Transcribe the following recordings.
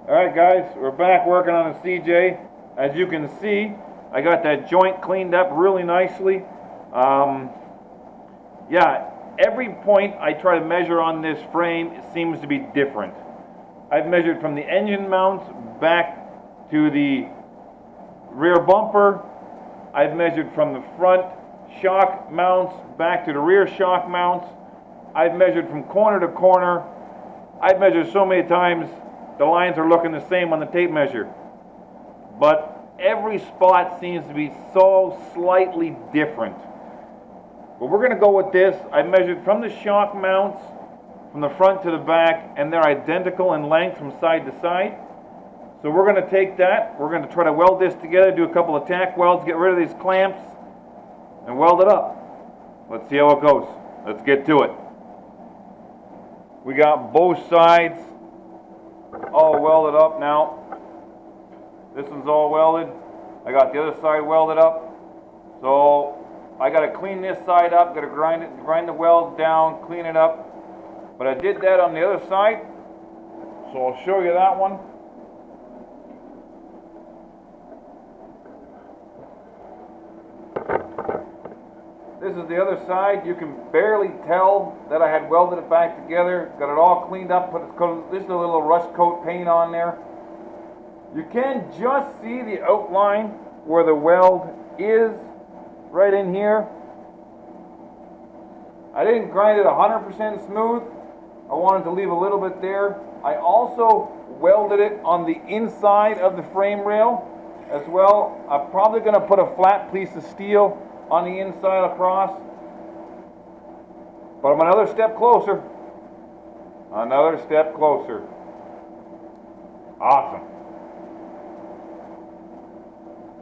Alright guys, we're back working on a CJ. As you can see, I got that joint cleaned up really nicely. Yeah, every point I try to measure on this frame seems to be different. I've measured from the engine mounts back to the rear bumper. I've measured from the front shock mounts back to the rear shock mounts. I've measured from corner to corner. I've measured so many times the lines are looking the same on the tape measure. But every spot seems to be so slightly different. But we're going to go with this. I measured from the shock mounts, from the front to the back, and they're identical in length from side to side. So we're going to take that, we're going to try to weld this together, do a couple of tack welds, get rid of these clamps, and weld it up. Let's see how it goes. Let's get to it. We got both sides all welded up now. This one's all welded. I got the other side welded up. So I got to clean this side up, got to grind the weld down, clean it up. But I did that on the other side, so I'll show you that one. This is the other side. You can barely tell that I had welded it back together. Got it all cleaned up, put this little rust coat paint on there. You can just see the outline where the weld is right in here. I didn't grind it 100% smooth. I wanted to leave a little bit there. I also welded it on the inside of the frame rail as well. I'm probably going to put a flat piece of steel on the inside across. But I'm another step closer. Another step closer. Awesome.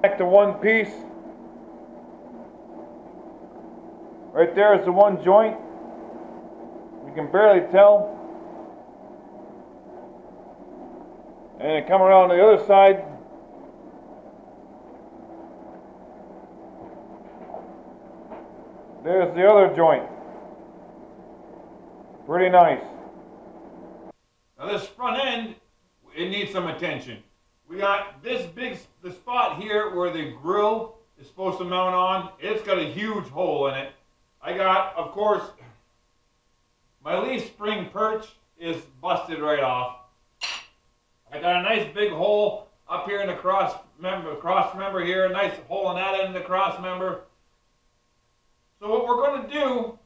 Back to one piece. Right there is the one joint. You can barely tell. And then come around the other side. There's the other joint. Pretty nice. Now this front end, it needs some attention. We got this the spot here where the grill is supposed to mount on. It's got a huge hole in it. I got, of course, my leaf spring perch is busted right off. I got a nice big hole up here in the cross member here, a nice hole in that end of the cross member. So what we're going to do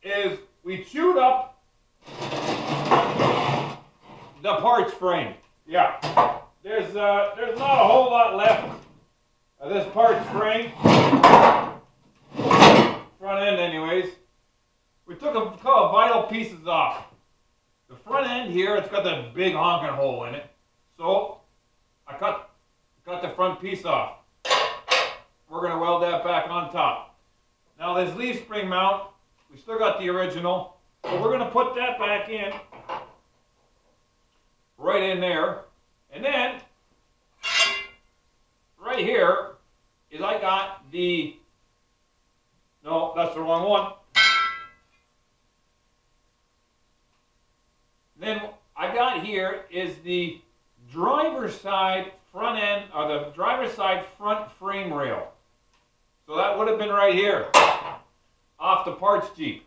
is we chewed up the parts frame. Yeah, there's not a whole lot left of this parts frame. Front end anyways. We took a couple of vital pieces off. The front end here, it's got that big honking hole in it. So I cut the front piece off. We're going to weld that back on top. Now this leaf spring mount, we still got the original, so we're going to put that back in, right in there. And then, right here, is I got the, no, that's the wrong one. Then I got here is the driver's side front end, or the driver's side front frame rail. So that would have been right here, off the parts Jeep.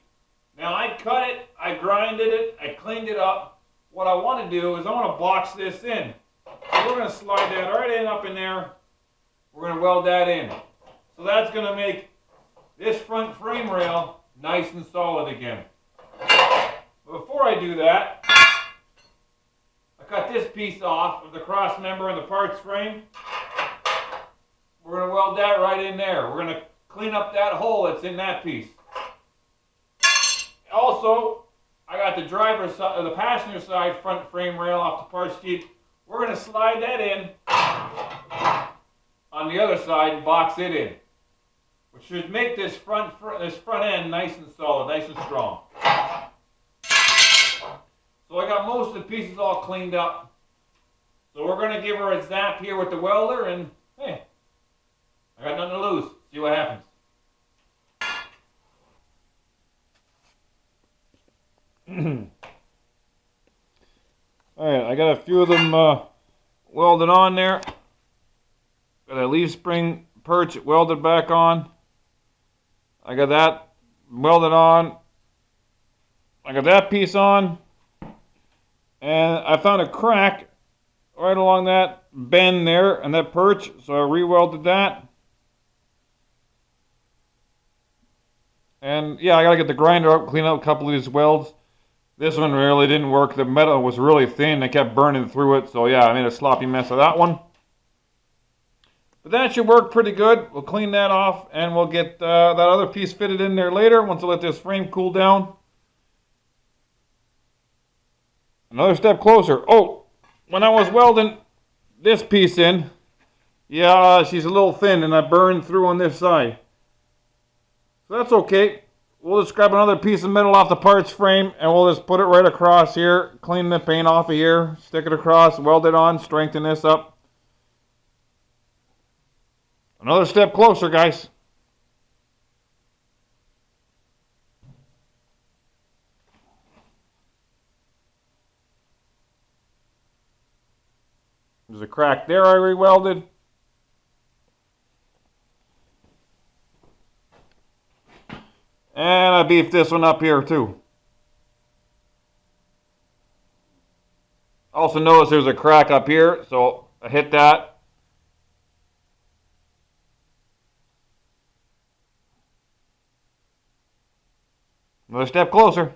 Now I cut it, I grinded it, I cleaned it up. What I want to do is I want to box this in. So we're going to slide that right in up in there. We're going to weld that in. So that's going to make this front frame rail nice and solid again. But before I do that, I cut this piece off of the cross member and the parts frame. We're going to weld that right in there. We're going to clean up that hole that's in that piece. Also, I got the driver's side, the passenger side front frame rail off the parts Jeep. We're going to slide that in on the other side and box it in, which should make this front end nice and solid, nice and strong. So I got most of the pieces all cleaned up. So we're going to give her a zap here with the welder, and hey, I got nothing to lose. See what happens. Alright, I got a few of them welded on there. Got a leaf spring perch welded back on. I got that welded on. I got that piece on. And I found a crack right along that bend there and that perch, so I re-welded that. And yeah, I gotta get the grinder up, clean up a couple of these welds. This one really didn't work. The metal was really thin. I kept burning through it. So yeah, I made a sloppy mess of that one. But that should work pretty good. We'll clean that off and we'll get that other piece fitted in there later once I let this frame cool down. Another step closer. Oh, when I was welding this piece in, yeah, she's a little thin and I burned through on this side. So that's okay. We'll just grab another piece of metal off the parts frame and we'll just put it right across here, clean the paint off of here, stick it across, weld it on, strengthen this up. Another step closer, guys. There's a crack there I re-welded. And I beefed this one up here too. Also notice there's a crack up here, so I hit that. Another step closer.